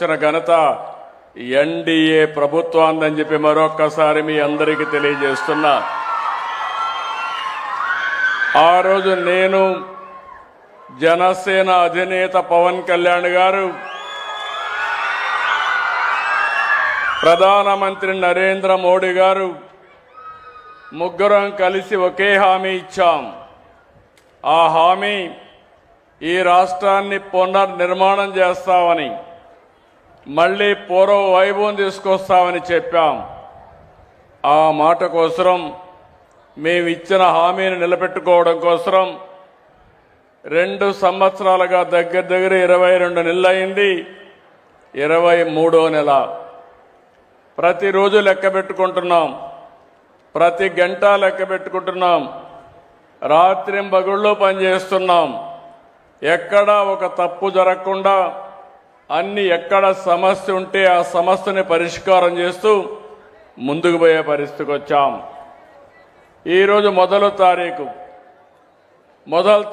తీసుకొచ్చిన ఘనత ఎన్డీఏ ప్రభుత్వాన్ని చెప్పి మరొక్కసారి మీ అందరికీ తెలియజేస్తున్నా. ఆ రోజు నేను, జనసేన అధినేత పవన్ కళ్యాణ్ గారు, ప్రధానమంత్రి నరేంద్ర మోడీ గారు ముగ్గురం కలిసి ఒకే హామీ ఇచ్చాం. ఆ హామీ ఈ రాష్ట్రాన్ని పునర్నిర్మాణం చేస్తామని, మళ్ళీ పూర్వ వైభవం తీసుకొస్తామని చెప్పాం. ఆ మాట కోసం, మేము ఇచ్చిన హామీని నిలబెట్టుకోవడం కోసం 2 సంవత్సరాలుగా దగ్గర 22 నెలలు అయింది. 23వ నెల. ప్రతిరోజు లెక్క పెట్టుకుంటున్నాం, ప్రతి గంట లెక్క పెట్టుకుంటున్నాం, రాత్రింబగళ్ళు పనిచేస్తున్నాం. ఎక్కడా ఒక తప్పు జరగకుండా అన్ని ఎక్కడ సమస్య ఉంటే ఆ సమస్యని పరిష్కారం చేస్తూ ముందుకు పోయే పరిస్థితికి వచ్చాం. ఈరోజు మొదటి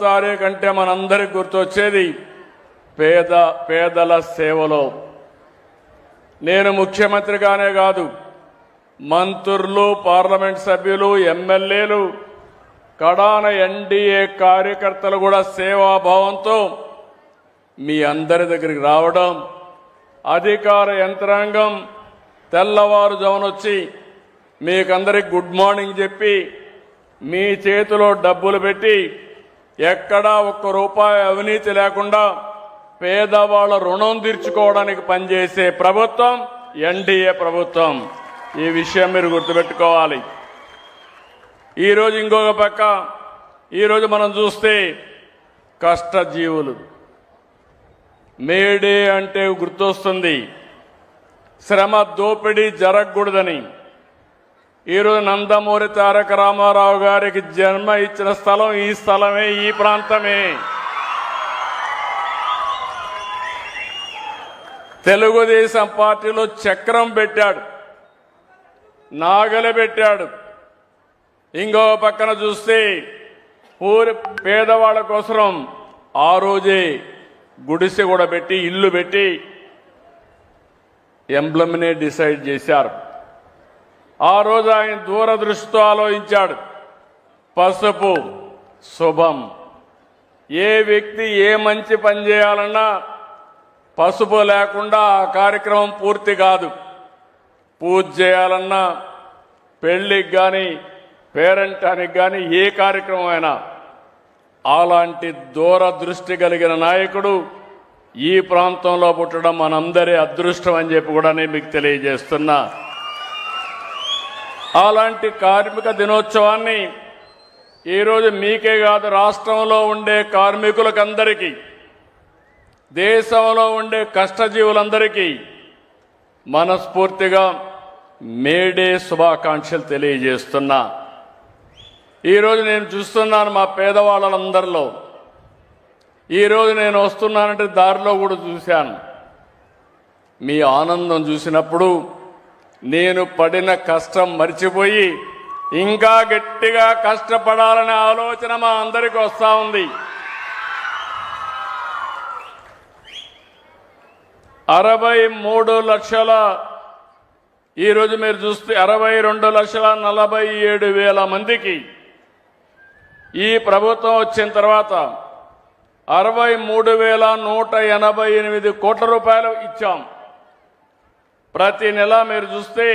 తారీఖు అంటే మనందరికి గుర్తొచ్చేది పేదల సేవలో. నేను ముఖ్యమంత్రిగానే కాదు, మంత్రులు, పార్లమెంట్ సభ్యులు, ఎమ్మెల్యేలు, కడాన ఎన్డీఏ కార్యకర్తలు కూడా సేవాభావంతో మీ అందరి దగ్గరికి రావడం, అధికార యంత్రాంగం తెల్లవారుజామునొచ్చి మీకందరికి గుడ్ మార్నింగ్ చెప్పి మీ చేతిలో డబ్బులు పెట్టి ఎక్కడా ₹1 అవినీతి లేకుండా పేదవాళ్ళ రుణం తీర్చుకోవడానికి పనిచేసే ప్రభుత్వం ఎన్డీఏ ప్రభుత్వం. ఈ విషయం మీరు గుర్తుపెట్టుకోవాలి. ఈరోజు ఇంకొక పక్క, ఈరోజు మనం చూస్తే కష్టజీవులు, మేడే అంటే గుర్తొస్తుంది, శ్రమ దోపిడీ జరగకూడదని. ఈరోజు నందమూరి తారక రామారావు గారికి జన్మ ఇచ్చిన స్థలం ఈ స్థలమే, ఈ ప్రాంతమే. తెలుగుదేశం పార్టీలో చక్రం పెట్టాడు, నాగలి పెట్టాడు. ఇంకో పక్కన చూస్తే పేదవాళ్ళ కోసం ఆ రోజే గుడిసె కూడా పెట్టి, ఇల్లు పెట్టి ఎంబ్లమ్నే డిసైడ్ చేశారు. ఆ రోజు ఆయన దూరదృష్టితో ఆలోచించాడు. పసుపు శుభం. ఏ వ్యక్తి ఏ మంచి పని చేయాలన్నా పసుపు లేకుండా ఆ కార్యక్రమం పూర్తి కాదు. పూజ చేయాలన్నా, పెళ్లికి కానీ, పేరెంటానికి కానీ, ఏ కార్యక్రమం అయినా అలాంటి దూరదృష్టి కలిగిన నాయకుడు ఈ ప్రాంతంలో పుట్టడం మనందరి అదృష్టం అని చెప్పి కూడా నేను మీకు తెలియజేస్తున్నా. అలాంటి కార్మిక దినోత్సవాన్ని ఈరోజు మీకే కాదు, రాష్ట్రంలో ఉండే కార్మికులకందరికీ, దేశంలో ఉండే కష్టజీవులందరికీ మనస్ఫూర్తిగా మేడే శుభాకాంక్షలు తెలియజేస్తున్నా. ఈరోజు నేను చూస్తున్నాను మా పేదవాళ్ళందరిలో. ఈరోజు నేను వస్తున్నానంటే దారిలో కూడా చూశాను. మీ ఆనందం చూసినప్పుడు నేను పడిన కష్టం మర్చిపోయి ఇంకా గట్టిగా కష్టపడాలనే ఆలోచన మా అందరికీ వస్తూ ఉంది. 63 లక్షల, ఈరోజు మీరు చూస్తే 62,47,000 మందికి ఈ ప్రభుత్వం వచ్చిన తర్వాత 63,188 కోట్ల రూపాయలు ఇచ్చాం. ప్రతి నెల మీరు చూస్తే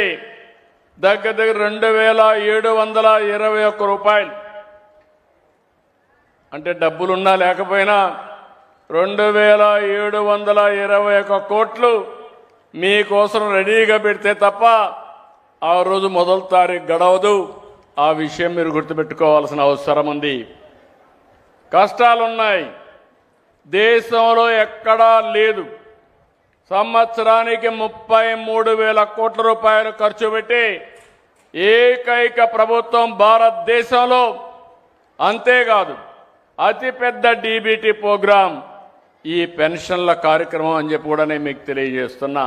దగ్గర 2,721 రూపాయలు. అంటే డబ్బులున్నా లేకపోయినా 2,721 కోట్లు మీకోసం రెడీగా పెడితే తప్ప ఆ రోజు మొదటి తారీఖు గడవదు. ఆ విషయం మీరు గుర్తుపెట్టుకోవాల్సిన అవసరం ఉంది. కష్టాలున్నాయి, దేశంలో ఎక్కడా లేదు. సంవత్సరానికి 33,000 కోట్ల రూపాయలు ఖర్చు పెట్టి ఏకైక ప్రభుత్వం భారతదేశంలో. అంతేకాదు, అతిపెద్ద డీబీటీ ప్రోగ్రాం ఈ పెన్షన్ల కార్యక్రమం అని చెప్పి కూడా నేను మీకు తెలియజేస్తున్నా.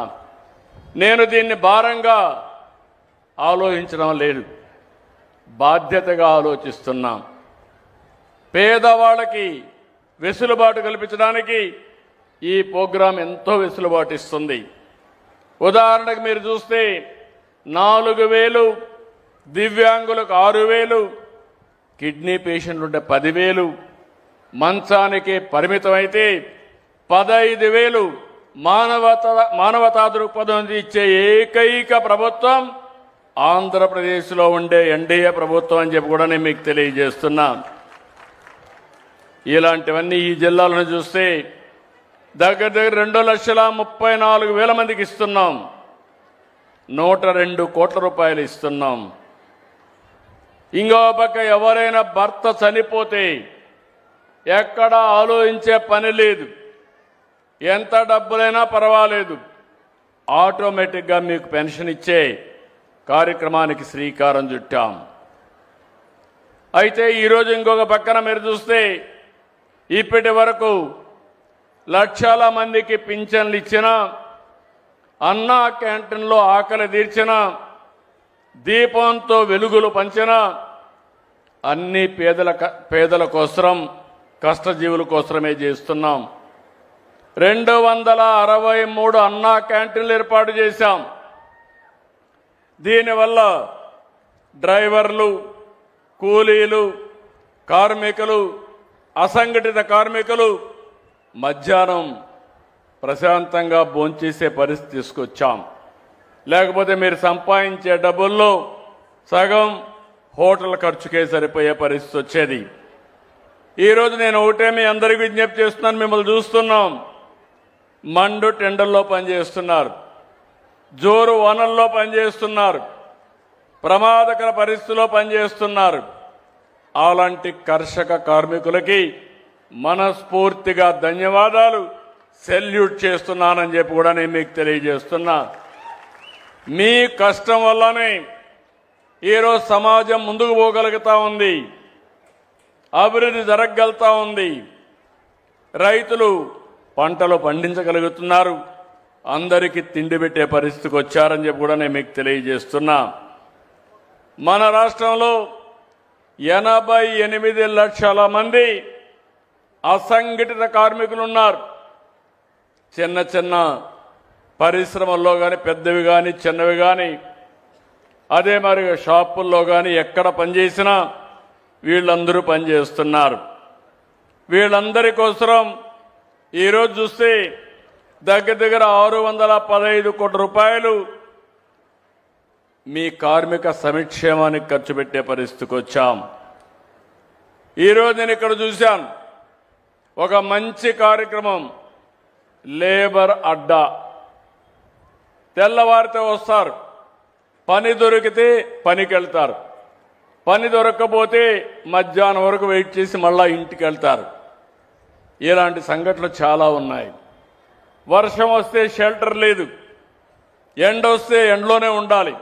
నేను దీన్ని భారంగా ఆలోచించడం లేదు, బాధ్యతగా ఆలోచిస్తున్నాం. పేదవాళ్ళకి వెసులుబాటు కల్పించడానికి ఈ ప్రోగ్రాం ఎంతో వెసులుబాటు ఇస్తుంది. ఉదాహరణకు మీరు చూస్తే 4,000, దివ్యాంగులకు 6,000, కిడ్నీ పేషెంట్లు ఉంటే 10,000, మంచానికి పరిమితమైతే 15,000 మానవతా దృక్పథం ఇచ్చే ఏకైక ప్రభుత్వం ఆంధ్రప్రదేశ్లో ఉండే ఎన్డీఏ ప్రభుత్వం అని చెప్పి కూడా నేను మీకు తెలియజేస్తున్నా. ఇలాంటివన్నీ ఈ జిల్లాలను చూస్తే దగ్గర 2,34,000 మందికి ఇస్తున్నాం. 102 కోట్ల రూపాయలు ఇస్తున్నాం. ఇంకో పక్క ఎవరైనా భర్త చనిపోతే ఎక్కడ ఆలోచించే పని లేదు. ఎంత డబ్బులైనా పర్వాలేదు, ఆటోమేటిక్గా మీకు పెన్షన్ ఇచ్చే కార్యక్రమానికి శ్రీకారం చుట్టాం. అయితే ఈరోజు ఇంకొక పక్కన మీరు చూస్తే ఇప్పటి వరకు లక్షల మందికి పింఛన్లు ఇచ్చిన, అన్నా క్యాంటీన్లో ఆకలి తీర్చిన, దీపంతో వెలుగులు పంచిన, అన్ని పేదల కోసం, కష్టజీవుల కోసమే చేస్తున్నాం. 263 అన్నా క్యాంటీన్లు ఏర్పాటు చేశాం. దీనివల్ల డ్రైవర్లు, కూలీలు, కార్మికులు, అసంఘటిత కార్మికులు మధ్యాహ్నం ప్రశాంతంగా భోంచేసే పరిస్థితి తీసుకొచ్చాం. లేకపోతే మీరు సంపాదించే డబ్బుల్లో సగం హోటల్ ఖర్చుకే సరిపోయే పరిస్థితి వచ్చేది. ఈరోజు నేను ఒకటే మీ అందరికీ విజ్ఞప్తి చేస్తున్నాను. మిమ్మల్ని చూస్తున్నాం, మండు టెండర్లో పనిచేస్తున్నారు, జోరు వనల్లో పనిచేస్తున్నారు, ప్రమాదకర పరిస్థితుల్లో పనిచేస్తున్నారు. అలాంటి కర్షక కార్మికులకి మనస్ఫూర్తిగా ధన్యవాదాలు, సెల్యూట్ చేస్తున్నానని చెప్పి కూడా నేను మీకు తెలియజేస్తున్నా. మీ కష్టం వల్లనే ఈరోజు సమాజం ముందుకు పోగలుగుతా ఉంది, అభివృద్ధి జరగగలుగుతా ఉంది. రైతులు పంటలు పండించగలుగుతున్నారు, అందరికీ తిండి పెట్టే పరిస్థితికి వచ్చారని చెప్పి కూడా నేను మీకు తెలియజేస్తున్నా. మన రాష్ట్రంలో 88 లక్షల మంది అసంఘటిత కార్మికులు ఉన్నారు. చిన్న చిన్న పరిశ్రమల్లో కానీ, పెద్దవి కానీ, చిన్నవి కానీ, అదే మరి షాపుల్లో కానీ ఎక్కడ పనిచేసినా వీళ్ళందరూ పనిచేస్తున్నారు. వీళ్ళందరి కోసం ఈరోజు చూస్తే దగ్గర 615 కోట్ల రూపాయలు మీ కార్మిక సంక్షేమానికి ఖర్చు పెట్టే పరిస్థితికి వచ్చాం. ఈరోజు నేను ఇక్కడ చూశాను ఒక మంచి కార్యక్రమం, లేబర్ అడ్డా. తెల్లవారితే వస్తారు, పని దొరికితే పనికి వెళ్తారు, పని దొరక్కపోతే మధ్యాహ్నం వరకు వెయిట్ చేసి మళ్ళా ఇంటికి వెళ్తారు. ఇలాంటి సంఘటనలు చాలా ఉన్నాయి. వర్షం వస్తే షెల్టర్ లేదు, ఎండ వస్తే ఎండలోనే ఉండాలి.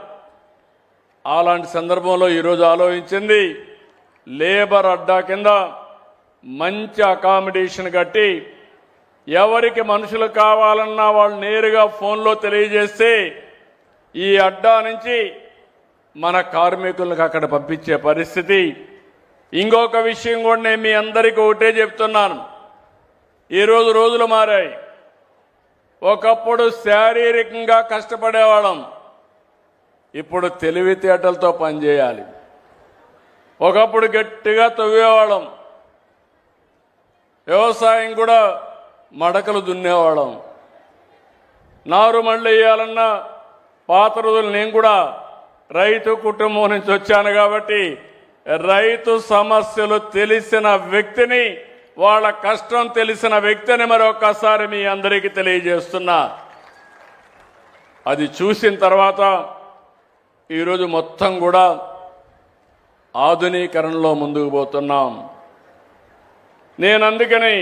అలాంటి సందర్భంలో ఈరోజు ఆలోచించింది లేబర్ అడ్డా కింద మంచి అకామిడేషన్ కట్టి, ఎవరికి మనుషులు కావాలన్నా వాళ్ళు నేరుగా ఫోన్లో తెలియజేస్తే ఈ అడ్డా నుంచి మన కార్మికులకు అక్కడ పంపించే పరిస్థితి. ఇంకొక విషయం కూడా నేను మీ అందరికీ ఒకటే చెప్తున్నాను, ఈరోజు రోజులు మారాయి. ఒకప్పుడు శారీరకంగా కష్టపడేవాళ్ళం, ఇప్పుడు తెలివితేటలతో పనిచేయాలి. ఒకప్పుడు గట్టిగా తవ్వేవాళ్ళం, వ్యవసాయం కూడా మడకలు దున్నేవాళ్ళం. నారు మళ్ళీ వేయాలన్నా పాత రోజులు, నేను కూడా రైతు కుటుంబం నుంచి వచ్చాను కాబట్టి రైతు సమస్యలు తెలిసిన వ్యక్తిని, వాళ్ళ కష్టం తెలిసిన వ్యక్తిని మరొకసారి మీ అందరికీ తెలియజేస్తున్నా. అది చూసిన తర్వాత ఈరోజు మొత్తం కూడా ఆధునీకరణలో ముందుకు పోతున్నాం. నేను అందుకని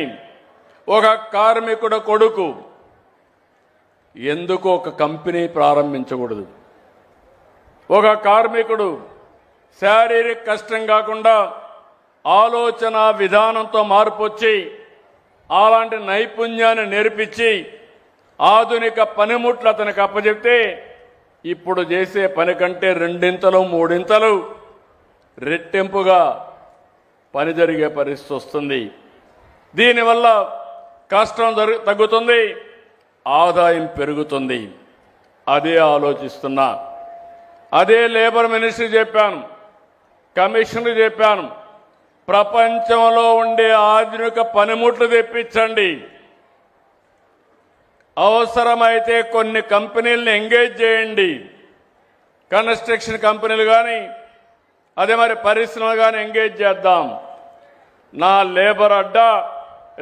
ఒక కార్మికుడు కొడుకు ఎందుకు ఒక కంపెనీ ప్రారంభించకూడదు? ఒక కార్మికుడు శారీరక కష్టం కాకుండా ఆలోచన విధానంతో మార్పు వచ్చి అలాంటి నైపుణ్యాన్ని నేర్పించి ఆధునిక పనిముట్లు అతనికి అప్పచెప్తే ఇప్పుడు చేసే పని కంటే 2 3 రెట్టింపుగా పని జరిగే పరిస్థితి వస్తుంది. దీనివల్ల కష్టం తగ్గుతుంది, ఆదాయం పెరుగుతుంది. అదే ఆలోచిస్తున్నా. అదే లేబర్ మినిస్ట్రీ చెప్పాను, కమిషనర్ చెప్పాను, ప్రపంచంలో ఉండే ఆధునిక పనిముట్లు తెప్పించండి. అవసరమైతే కొన్ని కంపెనీలను ఎంగేజ్ చేయండి. కన్స్ట్రక్షన్ కంపెనీలు కానీ అదే మరి పరిశ్రమలు కానీ ఎంగేజ్ చేద్దాం. నా లేబర్ అడ్డా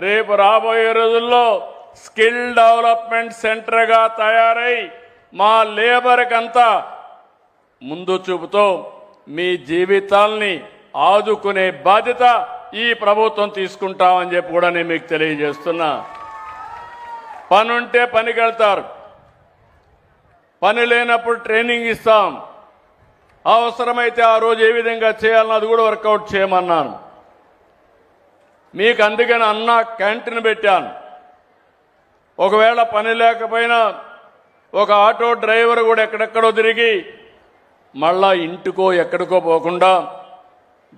రేపు రాబోయే రోజుల్లో స్కిల్ డెవలప్మెంట్ సెంటర్గా తయారై మా లేబర్కంతా ముందు చూపుతో మీ జీవితాల్ని ఆదుకునే బాధ్యత ఈ ప్రభుత్వం తీసుకుంటామని చెప్పి కూడా నేను మీకు తెలియజేస్తున్నా. పనుంటే పనికి వెళ్తారు, పని లేనప్పుడు ట్రైనింగ్ ఇస్తాం. అవసరమైతే ఆ రోజు ఏ విధంగా చేయాలని అది కూడా వర్కౌట్ చేయమన్నాను. మీకు అందుకని అన్న క్యాంటీన్ పెట్టాను. ఒకవేళ పని లేకపోయినా ఒక ఆటో డ్రైవర్ కూడా ఎక్కడెక్కడో తిరిగి మళ్ళా ఇంటికో ఎక్కడికో పోకుండా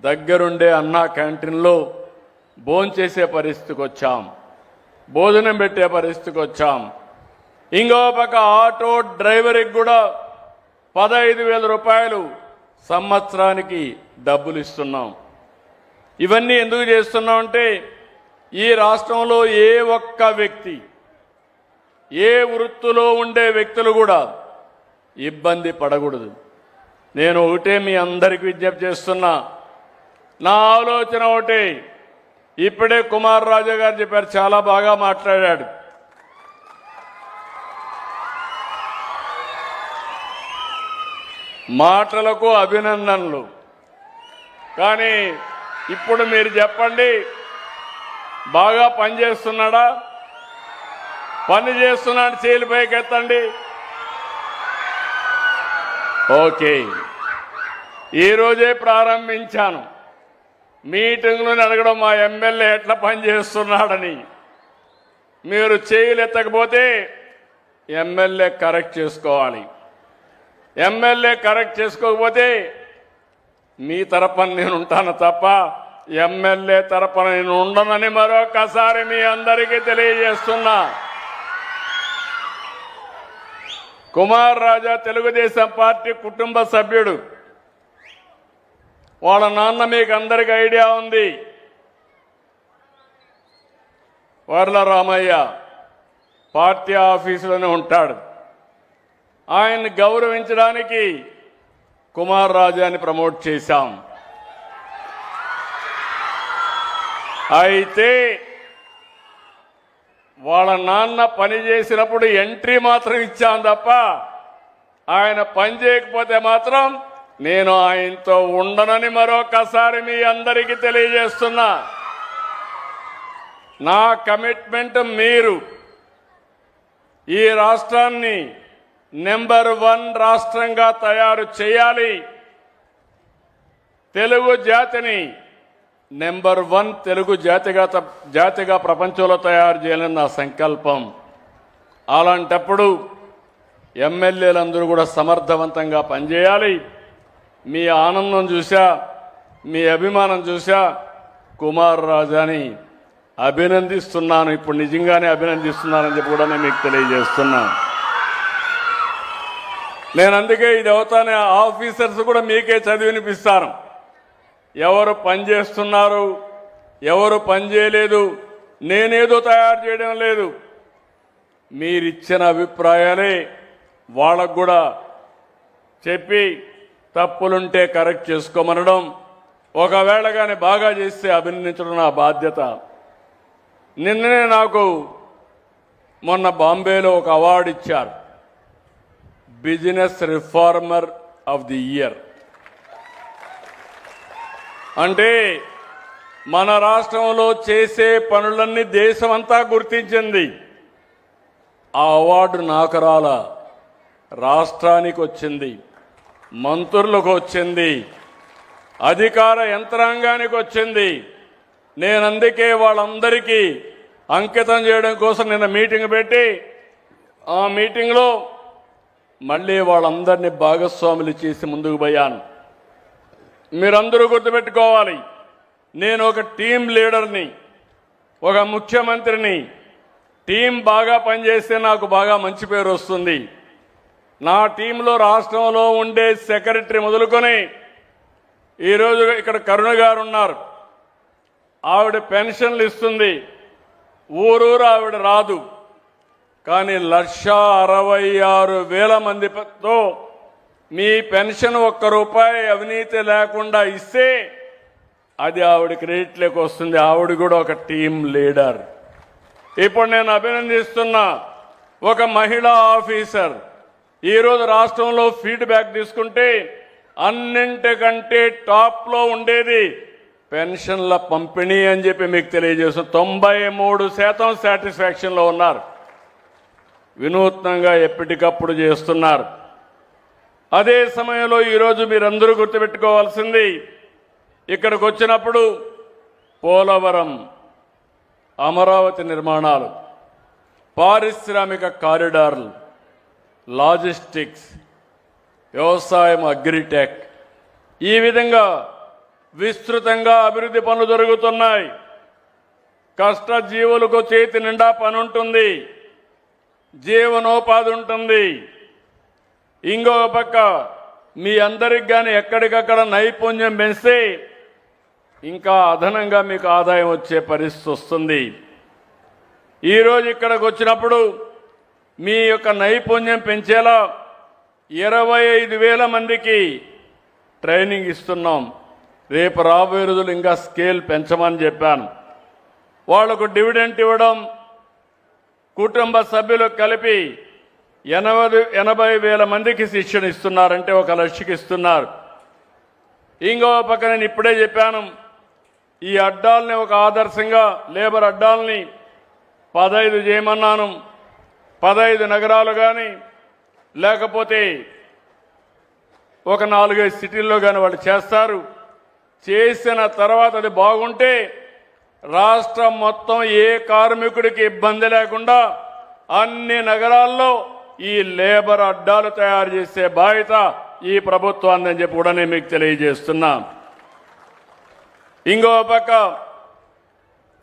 దగ్గరుండే అన్నా క్యాంటీన్లో భోంచేసే పరిస్థితికి వచ్చాం, భోజనం పెట్టే పరిస్థితికి వచ్చాం. ఇంకో పక్క ఆటో డ్రైవర్కి కూడా 15,000 రూపాయలు సంవత్సరానికి డబ్బులు ఇస్తున్నాం. ఇవన్నీ ఎందుకు చేస్తున్నామంటే ఈ రాష్ట్రంలో ఏ ఒక్క వ్యక్తి, ఏ వృత్తిలో ఉండే వ్యక్తులు కూడా ఇబ్బంది పడకూడదు. నేను ఒకటే మీ అందరికీ విజ్ఞప్తి చేస్తున్నా. నా ఆలోచన ఒకటే. ఇప్పుడే కుమార్ రాజా గారు చెప్పారు, చాలా బాగా మాట్లాడాడు. మాటలకు అభినందనలు. కానీ ఇప్పుడు మీరు చెప్పండి, బాగా పని చేస్తున్నాడా? పని చేస్తున్నాడు, చేతులు పైకి ఎత్తండి. ఓకే, ఈరోజే ప్రారంభించాను. మీటింగ్లో అడగడం మా ఎమ్మెల్యే ఎట్లా పనిచేస్తున్నాడని. మీరు చేతులు ఎత్తకపోతే ఎమ్మెల్యే కరెక్ట్ చేసుకోవాలి. ఎమ్మెల్యే కరెక్ట్ చేసుకోకపోతే మీ తరపున నేను ఉంటాను తప్ప ఎమ్మెల్యే తరపున నేను ఉండనని మరొకసారి మీ అందరికీ తెలియజేస్తున్నా. కుమార్ రాజా తెలుగుదేశం పార్టీ కుటుంబ సభ్యుడు. వాళ్ళ నాన్న మీకు అందరికీ ఐడియా ఉంది, వర్ల రామయ్య పార్టీ ఆఫీసులోనే ఉంటాడు. ఆయన్ని గౌరవించడానికి కుమార్ రాజాని ప్రమోట్ చేశాం. అయితే వాళ్ళ నాన్న పని చేసినప్పుడు ఎంట్రీ మాత్రం ఇచ్చాం తప్ప ఆయన పని చేయకపోతే మాత్రం నేను ఆయనతో ఉండనని మరొకసారి మీ అందరికీ తెలియజేస్తున్నా. నా కమిట్మెంట్ మీరు ఈ రాష్ట్రాన్ని నెంబర్ 1 రాష్ట్రంగా తయారు చేయాలి, తెలుగు జాతిని నెంబర్ 1 తెలుగు జాతిగా ప్రపంచంలో తయారు చేయాలని నా సంకల్పం. అలాంటప్పుడు ఎమ్మెల్యేలందరూ కూడా సమర్థవంతంగా పనిచేయాలి. మీ ఆనందం చూసా, మీ అభిమానం చూసా కుమార్ రాజాని అభినందిస్తున్నాను. ఇప్పుడు నిజంగానే అభినందిస్తున్నానని చెప్పి కూడా నేను మీకు తెలియజేస్తున్నాను. నేను అందుకే ఇది అవుతానే ఆఫీసర్స్ కూడా మీకే చదివినిపిస్తాను. ఎవరు పని చేస్తున్నారు, ఎవరు పని చేయలేదు, నేనేదో తయారు చేయడం లేదు. మీరిచ్చిన అభిప్రాయాలే వాళ్ళకు కూడా చెప్పి తప్పులుంటే కరెక్ట్ చేసుకోమనడం, ఒకవేళ కానీ బాగా చేస్తే అభినందించడం నా బాధ్యత. నిన్ననే నాకు మొన్న బాంబేలో ఒక అవార్డు ఇచ్చారు, business reformer of the year. అంటే మన రాష్ట్రంలో చేసే పనులన్నీ దేశమంతా గుర్తించింది. ఆ అవార్డు నాకు రాలా, రాష్ట్రానికి వచ్చింది, మంత్రులకు వచ్చింది, అధికార యంత్రాంగానికి వచ్చింది. నేను అందుకే వాళ్ళందరికీ అంకితం చేయడం కోసం నిన్న మీటింగ్ పెట్టి ఆ మీటింగ్లో మళ్ళీ వాళ్ళందరినీ భాగస్వాములు చేసి ముందుకు పోయాను. మీరందరూ గుర్తుపెట్టుకోవాలి, నేను ఒక టీం లీడర్ని, ఒక ముఖ్యమంత్రిని, టీం బాగా పనిచేస్తే నాకు బాగా మంచి పేరు వస్తుంది. నా టీంలో రాష్ట్రంలో ఉండే సెక్రటరీ మొదలుకొని ఈరోజు ఇక్కడ కరుణ గారు ఉన్నారు. ఆవిడ పెన్షన్లు ఇస్తుంది, ఊరూరు ఆవిడ రాదు. కానీ 1,66,000 మందితో మీ పెన్షన్ ₹1 అవినీతి లేకుండా ఇస్తే అది ఆవిడ క్రెడిట్లోకి వస్తుంది. ఆవిడ కూడా ఒక టీం లీడర్. ఇప్పుడు నేను అభినందిస్తున్నా ఒక మహిళా ఆఫీసర్. ఈరోజు రాష్ట్రంలో ఫీడ్బ్యాక్ తీసుకుంటే అన్నింటికంటే టాప్లో ఉండేది పెన్షన్ల పంపిణీ అని చెప్పి మీకు తెలియజేస్తాం. 93% సాటిస్ఫాక్షన్లో ఉన్నారు. వినూత్నంగా ఎప్పటికప్పుడు చేస్తున్నారు. అదే సమయంలో ఈరోజు మీరందరూ గుర్తుపెట్టుకోవాల్సింది, ఇక్కడికి వచ్చినప్పుడు పోలవరం, అమరావతి నిర్మాణాలు, పారిశ్రామిక కారిడార్లు, లాజిస్టిక్స్, వ్యవసాయం, అగ్రిటెక్, ఈ విధంగా విస్తృతంగా అభివృద్ధి పనులు జరుగుతున్నాయి. కష్టజీవులకు చేతి నిండా పని ఉంటుంది, జీవనోపాధి ఉంటుంది. ఇంకో పక్క మీ అందరికి కానీ ఎక్కడికక్కడ నైపుణ్యం పెంచితే ఇంకా అదనంగా మీకు ఆదాయం వచ్చే పరిస్థితి వస్తుంది. ఈరోజు ఇక్కడికి వచ్చినప్పుడు మీ యొక్క నైపుణ్యం పెంచేలా 25,000 మందికి ట్రైనింగ్ ఇస్తున్నాం. రేపు రాబోయే రోజులు ఇంకా స్కేల్ పెంచమని చెప్పాను. వాళ్లకు డివిడెంట్ ఇవ్వడం, కుటుంబ సభ్యులు కలిపి 80,000 మందికి శిక్షణ ఇస్తున్నారంటే 1 లక్షకి ఇస్తున్నారు. ఇంకో పక్క నేను ఇప్పుడే చెప్పాను, ఈ అడ్డాలని ఒక ఆదర్శంగా లేబర్ అడ్డాలని 15 చేయమన్నాను. 15 నగరాలు కానీ లేకపోతే ఒక 4-5 సిటీల్లో కానీ వాళ్ళు చేస్తారు. చేసిన తర్వాత అది బాగుంటే రాష్ట్రం మొత్తం ఏ కార్మికుడికి ఇబ్బంది లేకుండా అన్ని నగరాల్లో ఈ లేబర్ అడ్డాలు తయారు చేసే బాధ్యత ఈ ప్రభుత్వాన్ని అని చెప్పి కూడా నేను మీకు తెలియజేస్తున్నా. ఇంకో పక్క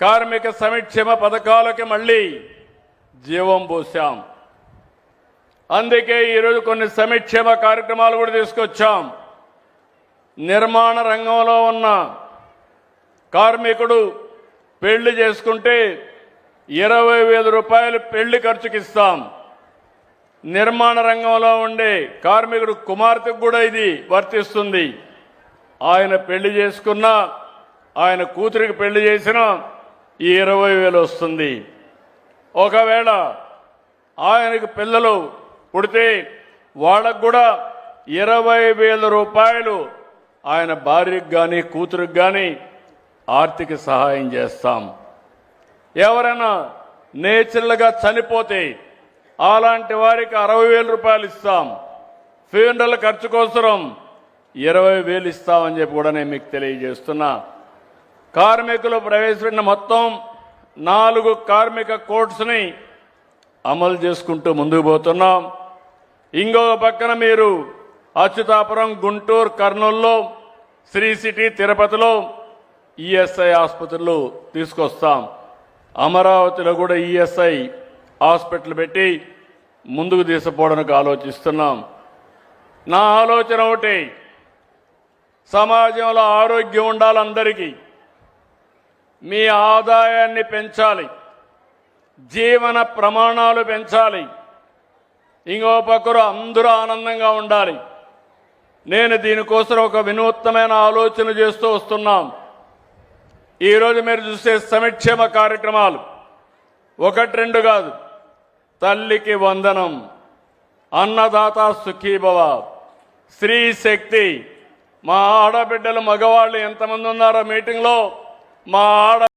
కార్మిక సంక్షేమ పథకాలకి మళ్ళీ జీవం పోసాం. అందుకే ఈరోజు కొన్ని సంక్షేమ కార్యక్రమాలు కూడా తీసుకొచ్చాం. నిర్మాణ రంగంలో ఉన్న కార్మికుడు పెళ్లి చేసుకుంటే 20,000 రూపాయలు పెళ్లి ఖర్చుకి ఇస్తాం. నిర్మాణ రంగంలో ఉండే కార్మికుడు కుమార్తెకు కూడా ఇది వర్తిస్తుంది. ఆయన పెళ్లి చేసుకున్నా, ఆయన కూతురికి పెళ్లి చేసినా ఈ 20,000 వస్తుంది. ఒకవేళ ఆయనకు పిల్లలు పుడితే వాళ్ళకు కూడా 20,000 రూపాయలు ఆయన భార్యకు కానీ కూతురికి కానీ ఆర్థిక సహాయం చేస్తాం. ఎవరైనా నేచురల్గా చనిపోతే అలాంటి వారికి 60,000 రూపాయలు ఇస్తాం. ఫ్యూనరల్ ఖర్చు కోసం 20,000 ఇస్తామని చెప్పి కూడా నేను మీకు తెలియజేస్తున్నా. కార్మికులు ప్రవేశపెట్టిన మొత్తం 4 కార్మిక కోడ్స్ని అమలు చేసుకుంటూ ముందుకు పోతున్నాం. ఇంకో పక్కన మీరు అచ్యుతాపురం, గుంటూరు, కర్నూలులో, శ్రీ సిటీ, తిరుపతిలో ఈఎస్ఐ ఆసుపత్రులు తీసుకొస్తాం. అమరావతిలో కూడా ఈఎస్ఐ హాస్పిటల్ పెట్టి ముందుకు తీసుకుపోవడానికి ఆలోచిస్తున్నాం. నా ఆలోచన ఒకటి, సమాజంలో ఆరోగ్యం ఉండాలి, అందరికీ మీ ఆదాయాన్ని పెంచాలి, జీవన ప్రమాణాలు పెంచాలి, ఇంకో పక్కరు అందరూ ఆనందంగా ఉండాలి. నేను దీనికోసం ఒక వినూత్నమైన ఆలోచన చేస్తూ వస్తున్నాం. ఈరోజు మీరు చూసే సంక్షేమ కార్యక్రమాలు 1-2 కాదు. తల్లికి వందనం, అన్నదాత సుఖీభవ, స్త్రీ శక్తి. మా ఆడబిడ్డలు మగవాళ్ళు ఎంతమంది ఉన్నారో మీటింగ్లో, మా ఆడ